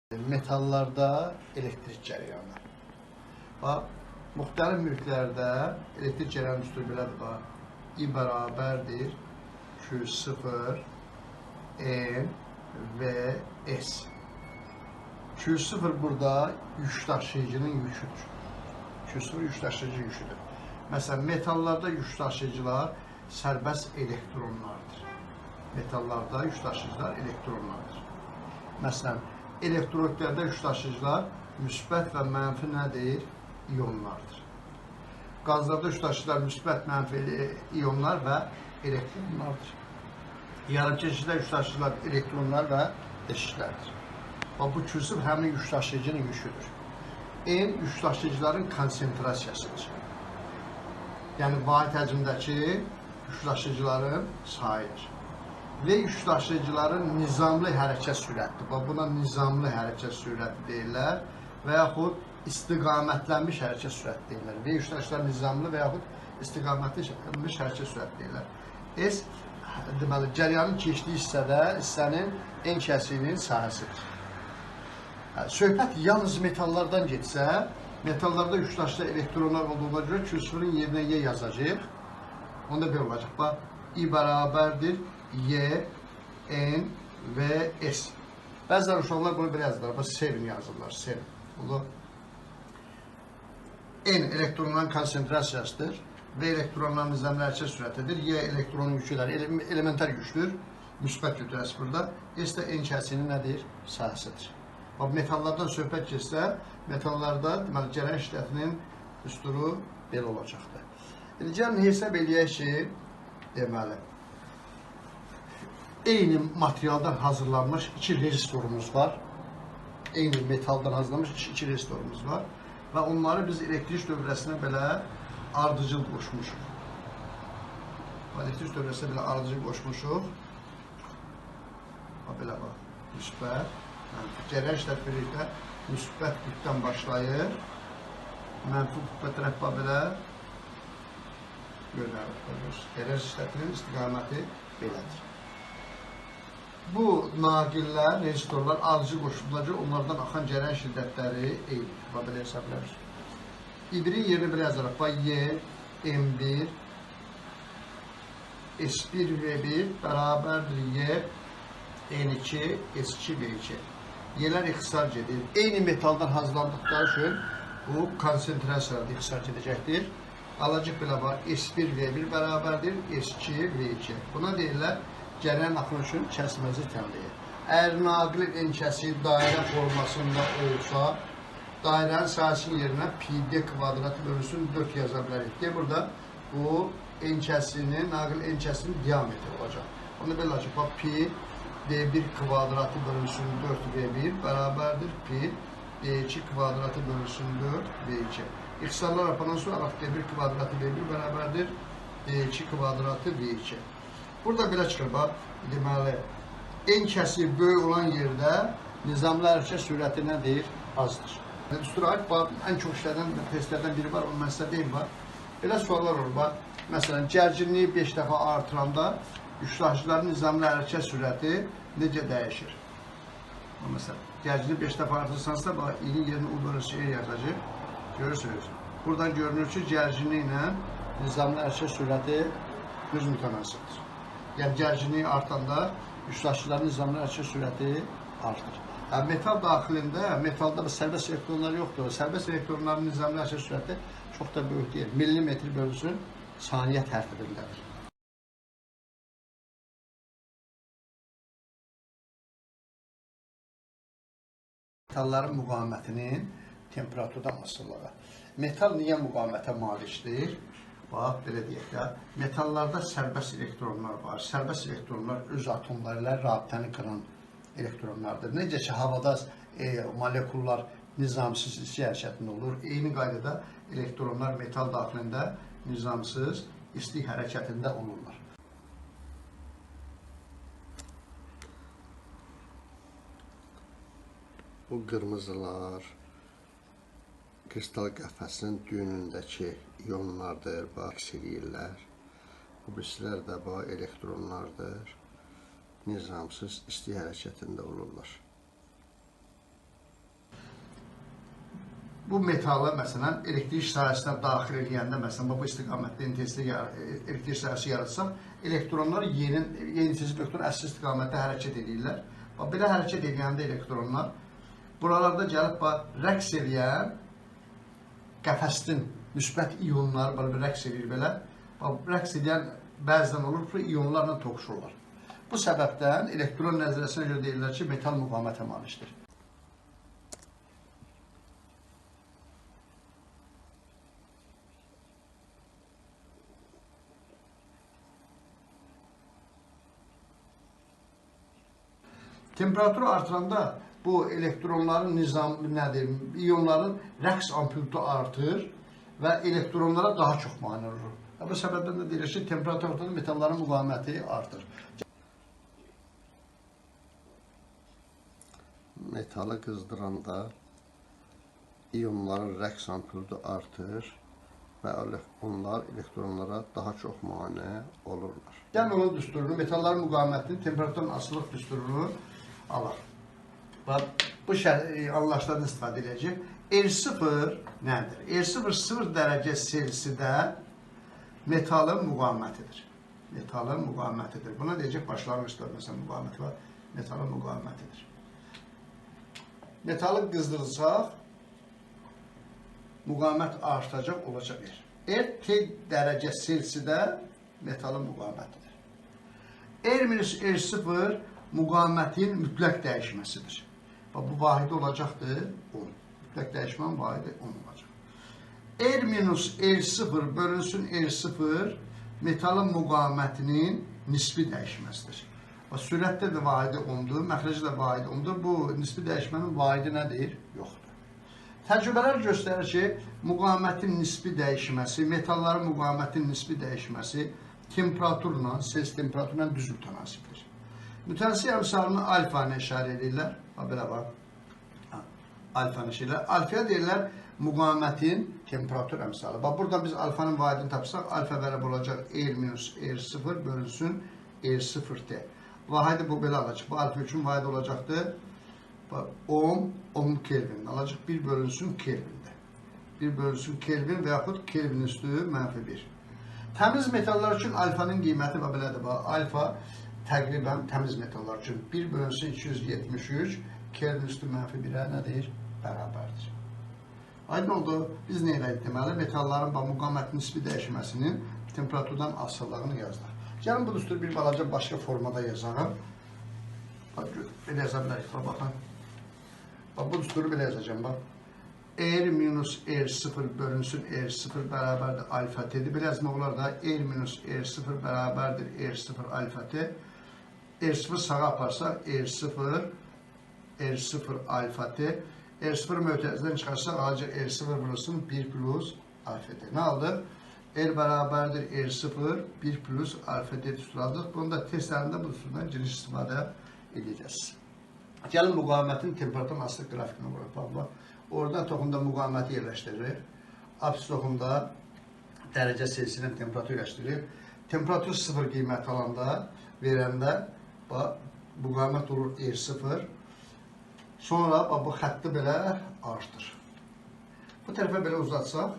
Metallarda elektrik cərəyanı. Bax, müxtəlif mülklərdə elektrik cərəyanı düsturu belədir. Bax, I bərabərdir Q0 N və S. Q0 burada yük daşıyıcının yüküdür. Q0 yük daşıyıcı yüküdür. Məsələn, metallarda yük daşıyıcılar sərbəst elektronlardır. Metallarda yük daşıyıcılar elektronlardır. Məsələn, elektroniklərdə yük daşıyıcılar müsbət və mənfi nədir? İyonlardır. Qazlarda yük daşıyıcılar müsbət, mənfi iyonlar və elektronlardır. Yarımçəçikdə yük daşıyıcılar elektronlar və deşiklərdir. Bu Q0 həmin yük daşıyıcının yüküdür. N yük daşıyıcıların konsentrasiyasıdır. Yəni, vahid həcmdəki yük daşıyıcıların sayıdır. Və yük daşıyıcıların nizamlı hərəkət sürətidir. Buna nizamlı hərəkət sürəti deyirlər və yaxud istiqamətlənmiş hərəkət sürəti deyirlər. Və yük daşıyıcılar nizamlı və yaxud istiqamətlənmiş hərəkət sürəti deyirlər. S, deməli, cəryanın keçdiyi hissənin en kəsiyinin sahəsidir. Söhbət yalnız metallardan getsə, metallarda yük daşıyıcı elektronlar olduğuna görə Q0'ın yerinə Y yazacaq. Onda belə olacaq. Bax, I bərabərdir Y, N və S. Bəzilər uşaqlar bunu belə yazırlar. Bax, sevin yazırlar. Sevin. N elektronların konsentrasiyasıdır və elektronların nizamlı hərəkət sürətidir. Y elektronun yüküdür. Elementar yükdür. Müsbət götürəsi burada. S də N kəsiyinin nədir? Sahəsidir. Metallardan söhbət keçsə, metallarda cərəyan şiddətinin düsturu belə olacaqdır. Gəlin hesab eləyək ki, deməli, eyni materialdan hazırlanmış iki rezistorumuz var. Eyni metaldan hazırlanmış iki rezistorumuz var. Və onları biz elektrik dövrəsinə belə ardıcıl qoşmuşuq. Elektrik dövrəsinə belə ardıcıl qoşmuşuq. Belə bax, müsbət. Cərəyan şiddət birlikdə müsbət qütbdən başlayır. Mənfi qütbə tərəf belə göndərir. Cərəyan şiddətinin istiqaməti belədir. Bu naqillər, rezistorlar ardıcıl qoşulacaq, onlardan axan cərəyan şiddətləri eynidir. Belə hesablayırız. İbrin yerini belə yazaraq. Y, M1, S1 V1 bərabərdir Y, N2, S2, V2. Y'lər ixtisar gedir. Eyni metaldan hazırlandıqları üçün bu konsentrasiyalarda ixtisar gedəcəkdir. Alacaq belə var. S1 V1 bərabərdir S2 V2. Buna deyirlər cərəyan axını üçün kəsməzi təmliyi. Əgər naqilin en kəsiyi dairə formasında olsa, dairənin sahəsinin yerinə pi d kvadratı bölünsün 4 yaza bilərik. Burada bu en kəsiyinin, naqil en kəsiyinin diametri olacaq. Onu belə olacaq. Pi D1 kvadratı bölünsün 4V1 bərabərdir pi D2 kvadratı bölünsün 4V2. İxtisarlar yapandan sonra D1 kvadratı V1 bərabərdir D2 kvadratı V2. Burada belə çıxır, bax, deməli, en kəsiyi böyük olan yerdə nizamlı hərəkət sürəti nədir? Azdır. Düstura aid, bax, ən çox işlərdən, testlərdən biri var, onu mən sizə deyim, bax. Belə suallar olur, bax. Məsələn, gərginliyi 5 dəfə artıranda yükdaşıcıların nizamlı hərəkət sürəti necə dəyişir? Məsələn, gərginliyi 5 dəfə artırsansa, bax, İ'nin yerini U bölü C'ye yazacaq. Görürsünüz. Buradan görünür ki, gərginliyi ilə nizamlı hərəkət sürəti düz mütənasibdir. Yəni, gərginliyi artanda yükdaşıcıların nizamlı hərəkət sürəti artır. Metal daxilində, metalda sərbəst elektronlar yoxdur. Sərbəst elektronların nizamlı hərəkət sürəti çox da böyük deyil. Millimetr bölünsün saniyə tərtibindədir. Metalların müqamətinin temperaturdan asılılığı. Metal niyə müqamətə malikdir? Bax, belə deyək də, metallarda sərbəst elektronlar var. Sərbəst elektronlar öz atomları ilə rabitəni qıran elektronlardır. Necə ki, havada molekullar nizamsız isti hərəkətində olur. Eyni qaydada elektronlar metal daxilində nizamsız isti hərəkətində olurlar. Bu qırmızılar kristal qəfəsinin düyünündəki iyonlardır, aks eləyirlər. Bu birisilər də elektronlardır. Nizamsız isti hərəkətində olurlar. bu metalı məsələn elektrik sahəsinə daxil edəndə məsələn bu istiqamətdə intensivlik elektrik sahəsi yaratsaq, elektronlar yeni intensiv elektron əsas istiqamətdə hərəkət edirlər. Bax belə hərəkət edəndə elektronlar buralarda gəlib rəqs edən qəfəstin müsbət iyonları belə rəqs edir belə. Bax rəqs edən bəzən olur ki, iyonlarla toqquşurlar. Bu səbəbdən elektron nəzərəsinə görə deyirlər ki, metal müqavimətə malikdir. Temperatur artıranda bu elektronların iyonların rəqs amplitudu artır və elektronlara daha çox mane olur. Bu səbəbdən də deyilir ki, temperatur artıranda metalların müqaviməti artır. Metalı qızdıranda iyonların rəqs amplitudu artır və onlar elektronlara daha çox mane olurlar. Yəni onun düsturunu, metalların müqavimətini, temperaturun asılılıq düsturunu alır. Bu anlaşlardan istifadə edəcək. R0 nədir? R0 0 dərəcə Selsidə metalın müqavimətidir. Metalın müqavimətidir. Buna deyəcək başlanğıcda məsələn müqaviməti var. Metalın müqavimətidir. Metalı qızdırsaq müqavimət artacaq, olacaq R. R T dərəcə Selsidə metalın müqavimətidir. R-R0 müqavimətin mütləq dəyişməsidir. Bu vahidi olacaqdır 10. Mütləq dəyişmənin vahidi 10 olacaq. R-R0 bölünsün R0 metalın müqavimətinin nisbi dəyişməsidir. Sürətdə də vahidi 10'dur, məxrəcdə də vahidi 10'dur. Bu nisbi dəyişmənin vahidi nədir? Yoxdur. Təcrübələr göstərir ki, müqavimətin nisbi dəyişməsi, metalların müqavimətin nisbi dəyişməsi temperaturla, ses temperaturla düz mütənasibdir. Mütənasib əmsalını alfa ilə işarə edirlər. Belə var. Alfanı şeylər. Alfaya deyirlər müqavimətin temperatur əmsalı. Burada biz alfanın vahidini tapsaq, alfa bərabər olacaq R-R0 bölünsün R0T. Vahidi bu belə alacaq. Bu alfa üçün vahidi olacaqdır. Ohm Kelvin alacaq. 1 bölünsün Kelvində. 1 bölünsün Kelvin və yaxud Kelvin üstü -1. Təmiz metallar üçün alfanın qiyməti belədir. Alfa təqribən təmiz metallar üçün 1 bölünsün 273 Kelvin üstü -1-ə nədir? Bərabərdir. Aydın oldu. Biz nə elədik deməli? Metalların müqavimət nisbi dəyişməsinin temperaturdan asıllığını yazdıq. Gəlin bu düsturu bir balaca başqa formada yazalım. Belə yaza bilərik. Baxın. Bu düsturu belə yazacağım. R-R0 bölünsün R0 bərabərdir alfa T'dir. Belə yazmaq olar da R-R0 bərabərdir R0 alfa T. R0 sağa aparsa R0 alfa T. R0 mötərizədən çıxarsa ancaq R0 bölünsün 1 plus alfa T. Nə aldı? R bərabərdir R0 1 plus alfa T düsturu aldıq. Bunu da testlərində bu düsturdan geniş istifadə edəcəz. Gəlin müqavimətin temperaturun asılıq qrafikini vuraq. Oradan toxumda müqaviməti yerləşdirir. Apsis toxumda dərəcə Selsidən temperatur yerləşdirir. Temperatur 0 qiymət alanda, verəndə müqavimət olur R0. Sonra bu xətti belə artır. Bu tərəfə belə uzatsaq,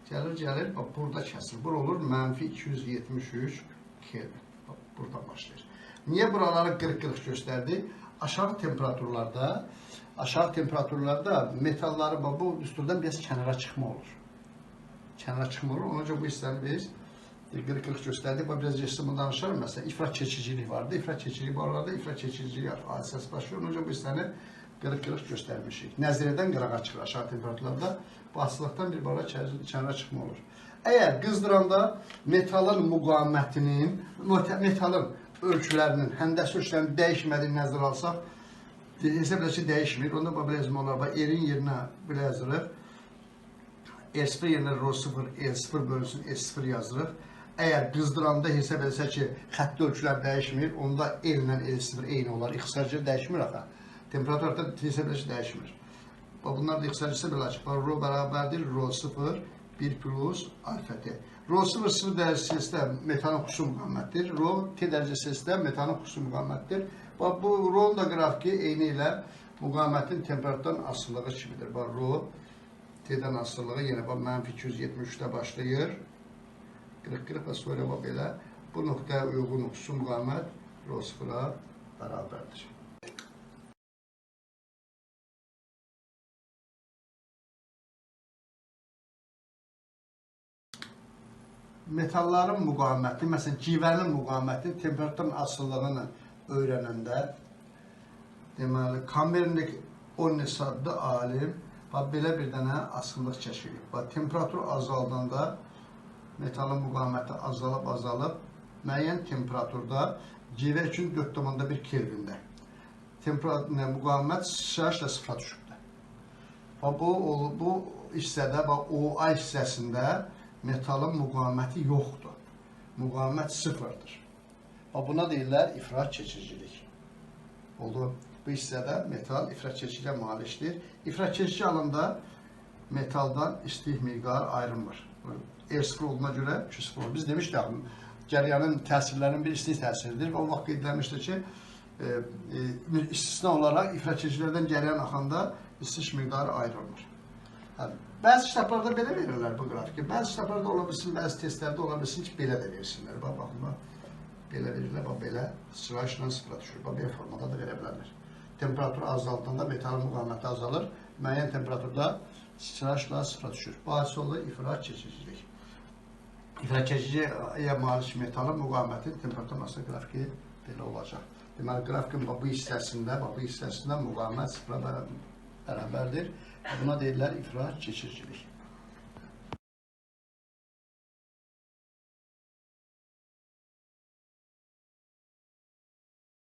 gəlir, burada kəsir. Bura olur -273 Kelvin. Burada başlayır. Niyə buraları qırıq-qırıq göstərdi? Aşağı temperaturlarda metalları bu düsturdan biraz kənara çıxma olur. Ona görə bu hissəni biz qırıq-qırıq göstərdik. Biraz jestimi danışarım. Məsələn, ifrat keçicilik vardı. İfrat keçiciliyi bu aralarda ifrat keçiciliyi hadisəsi başlıyor. Ona görə bu hissəni qırıq-qırıq göstərmişik. Nəzirədən qırağa çıxır aşağı temperaturlarda. Bu asılıqdan bir bala kənara çıxma olur. Əgər qızdıranda metalın müqavimətinin, metalın ölçülərinin, həndəsi ölçülərinin dəyişmədiyini nəzərə alsaq, hesab edək ki, dəyişmir. Onda belə yazmaq olar. R-in yerinə belə yazırıq. S0 yerinə R0, S0 bölünsün S0 yazırıq. Əgər qızdıranda hesab edək ki, xətti ölçülər dəyişmir, onda L ilə L0 eyni olar. İxtisarca dəyişmir axı. Temperatur hesab edək ki, dəyişmir. Bunlar da ixtisarcısı belə açıq. Rho bərabərdir R0 1 plus alfa T. Rho 0 dərəcə Selsidə metalın xüsusi müqavimətdir. Rho T dərəcə Selsidə metalın xüsusi müqavimətdir. Bu Rho'nun da qrafiki eyni ilə Müqavimətin temperaturdan asılılığı kimidir? Bax, rho T'dən asılılığı yenə bax, -273-də başlayır. 40 və sonra bax, belə. Bu nöqtəyə uyğun xüsusi müqavimət rho sıfıra bərabərdir. Metalların müqaviməti, məsələn, civənin müqaviməti temperaturun asıllığını öyrənəndə, deməli, Kamernik Onnes adlı alim belə bir dənə asıllıq kəşf edib. Temperatur azaldanda metalın müqaviməti azalıb, müəyyən temperaturda civə üçün 4,1 Kelvində müqavimət sıçrayışla sıfıra düşübdür. Bu hissədə, OA hissəsində metalın müqaviməti yoxdur. Müqavimət sıfırdır. Buna deyirlər ifrat keçiricilik. Oldu. Bu hissədə metal ifrat keçiciliyə malikdir. İfrat keçici alanda metaldan istilik miqdarı ayrılmır. R0 olduğuna görə Q0 olur. Biz demişdik, cəryanın təsirlərinin bir istilik təsiridir. O vaxt qeyd edilmişdir ki, istisna olaraq ifrat keçicilərdən cəryan axanda istilik miqdarı ayrılmır. Bəzi kitablarda belə verirlər bu qrafiki. Bəzi kitablarda ola bilsin, bəzi testlərdə ola bilsin ki, belə də versinlər. Baxın, belə verirlər, belə sıçrayışla sıfıra düşür. Belə formada da verə bilərlər. Temperatur azaldığında metalın müqaviməti azalır, müəyyən temperaturda sıçrayışla sıfıra düşür. Bu hadisə olur ifrat keçicilik. İfrat keçiciyə malik metalın müqaviməti temperaturun asılı qrafiki belə olacaq. Deməli, qrafikin bu hissəsində müqavimət sıfıra bərabərdir. Buna deyirlər ifrat keçiricilik.